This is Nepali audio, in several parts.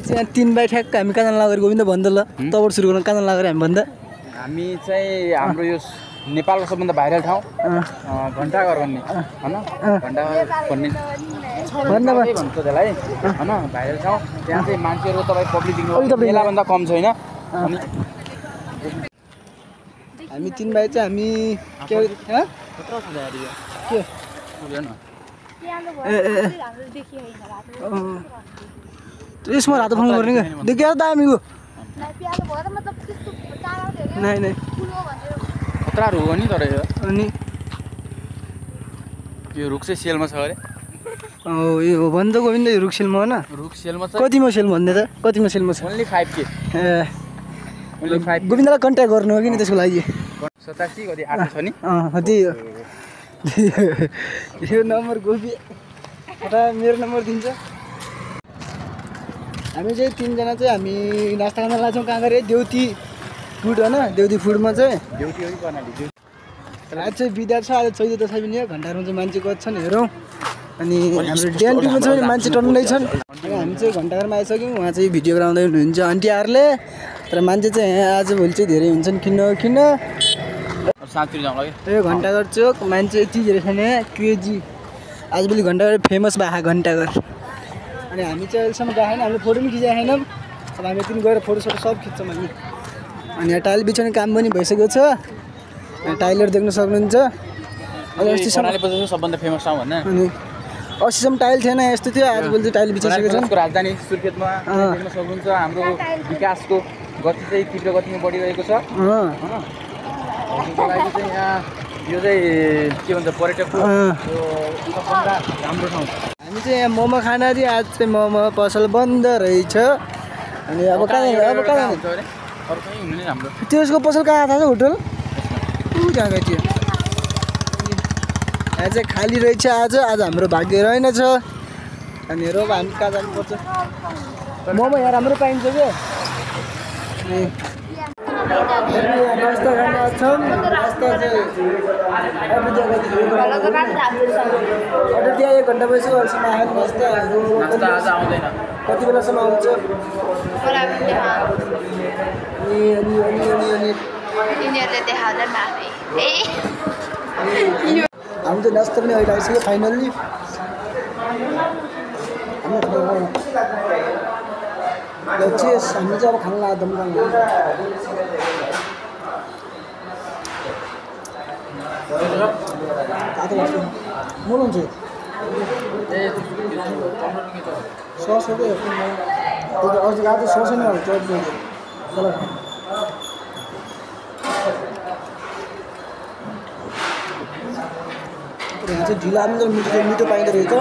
चाहिँ 3 बाई ठ्याक्क हामी कहाँ जान लागेर गोविन्द भन्दा ल तबाट सुरु गर्न कहाँ जान लागेर हामी भन्दा हामी चाहिँ हाम्रो यो नेपालको सबभन्दा भाइरल ठाउँ घण्टाघर भन्ने हैन घण्टाघर भन्ने भन्दै भन्छ त्यसलाई हैन भाइरल ठाउँ त्यहाँ चाहिँ मान्छेहरु तपाई पब्लिक देख्नु बेला भन्दा कम छैन अनि हामी 3 बाई चाहिँ हामी के ह कत्रो छ यार यो के बुझ्दैन यसमा रातो फोन गर्ने के देखिया त दामीको नाही नाही कत्रा रुख हो नि तर यो अनि यो रुख चाहिँ सेलमा छ अरे यो भन्छ गोविन्द यो रुख सेलमा हो न रुख सेलमा छ कतिमा सेल भन्ने त कतिमा सेलमा छ ओन्ली 5k ओन्ली 5 गोविन्दलाई कन्ट्याक्ट गर्नु हो कि नि त्यसको लागि 87 कति 8 छ नि यो नम्बर गोबी र मेरो नम्बर दिन्छ हामी चाहिँ 3 जना चाहिँ हामी नास्ता गर्न लाग्छौँ कहाँ गरे देउती फुड हैन देउती फुडमा चाहिँ देउती हो कि कर्णाली आज चाहिँ बिदा छ आज 14 दशैं पनि हो घण्टाहरुमा चाहिँ मान्छे कति छन् हेरौँ अनि हाम्रो ड्यान्टीमा चाहिँ मान्छे टन्नै छन् हामी चाहिँ घण्टाघरमा आइसक्यौँ उहाँ चाहिँ भिडियो बनाउँदै हुनुहुन्छ आन्टीहरुले तर मान्छे चाहिँ आज भोलि चाहिँ धेरै हुन्छन् किन साँच्चै जाउँ ल यो घण्टाघर चोक मान्छे यति धेरै छैन क्रेजी आजभोलि घण्टाघर फेमस भए घण्टाघर अनि हामी चाहिँ अहिलेसम्म गएको छैन हामीले फोटो पनि खिचेको छैनौँ अब हामी यति गएर फोटोसोटो सब खिच्छौँ हामी अनि यहाँ टाइल बिछाउने काम पनि भइसकेको छ टाइलर देख्न सक्नुहुन्छ अनि अस्तिसम्म सबभन्दा फेमस ठाउँ भन्ने अनि अस्तिसम्म टाइल थिएन यस्तो थियो आजभोलि चाहिँ टाइल बिछाइसकेको छ राजधानी सुर्खेतमा देख्न सक्नुहुन्छ हाम्रो विकासको गति चाहिँ तीव्र गतिमा बढिरहेको छ त्यसको लागि चाहिँ यहाँ यो चाहिँ के भन्छ पर्यटकको सबभन्दा राम्रो ठाउँ हामी चाहिँ यहाँ मोमो खान दिए आज चाहिँ मोमो पसल बन्द रहेछ अनि अब कहाँ अरू कहीँ हुनु नै हाम्रो त्यसको पसल कहाँ थाहा छ होटल कहाँ गयो त्यो यहाँ चाहिँ खाली रहेछ आज हाम्रो भाग्य रहेनछ अनि हेरौँ अब हामी कहाँ जानुपर्छ मोमो यहाँ राम्रो पाइन्छ क्या नास्ता खान छौँ नास्ता चाहिँ अर्डर दिए 1 घन्टा भइसक्यो अहिलेसम्म आएन नास्ता आज आउँदैन कति बेलासम्म आउँछ हामी त नास्ता पनि अहिले आइसक्यो फाइनल्ली चेस हामी चाहिँ अब खाना लाग्दा मोलाउनु चाहिँ सस हो क्या अझ आज सस नै हाल्छ यहाँ चाहिँ ढिला पनि मिठो पाइँदो रहेछ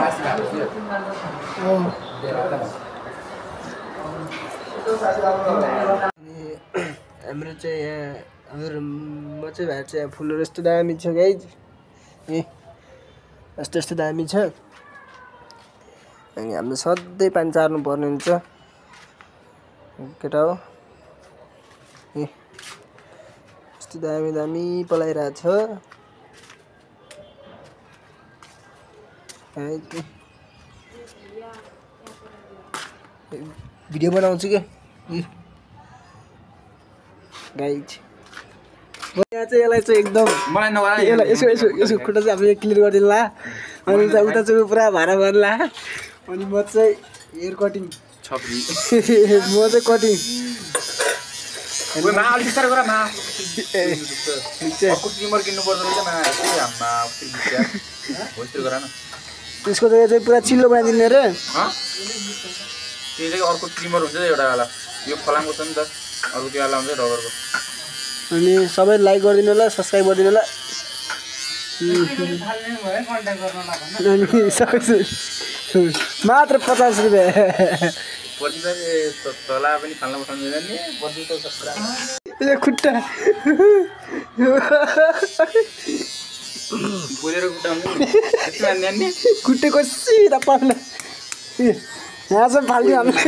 हाम्रो चाहिँ यहाँ हाम्रो म चाहिँ भाइ चाहिँ फुलहरू यस्तो दामी छ गाइज यस्तो दामी छ अनि हामीले सधैँ पानी चार्नु पर्ने हुन्छ केटा हो यस्तो दामी पलाइरहेछ भिडियो बनाउँछु क्या गाइज यहाँ चाहिँ यसलाई चाहिँ एकदम मलाई नगरा यसलाई यसो खुट्टा चाहिँ हामीले क्लियर गरिदिनु ला अनि उता चाहिँ पुरा भाडा गर्ला अनि म चाहिँ हेयर कटिङ छपरी म चाहिँ कटिङ त्यसको जग्गा चाहिँ पुरा चिल्लो बनाइदिने रे त्यो चाहिँ अर्को ट्रिमर हुन्छ एउटा वाला यो फलामको छ नि त अर्को त्यो वाला हुन्छ रबरको अनि सबै लाइक गरिदिनु होला सब्स्क्राइब गरिदिनु होला मात्र 50 रुपैयाँ तला पनि फाल्न सक्दैन नि खुट्टा खुट्टे कसी त पाल्न यहाँसम्म फाल्दियो हामीले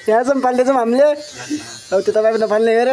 यहाँसम्म फाल्दैछौँ हामीले अब त्यो तपाईँ पनि नफाल्ने हेर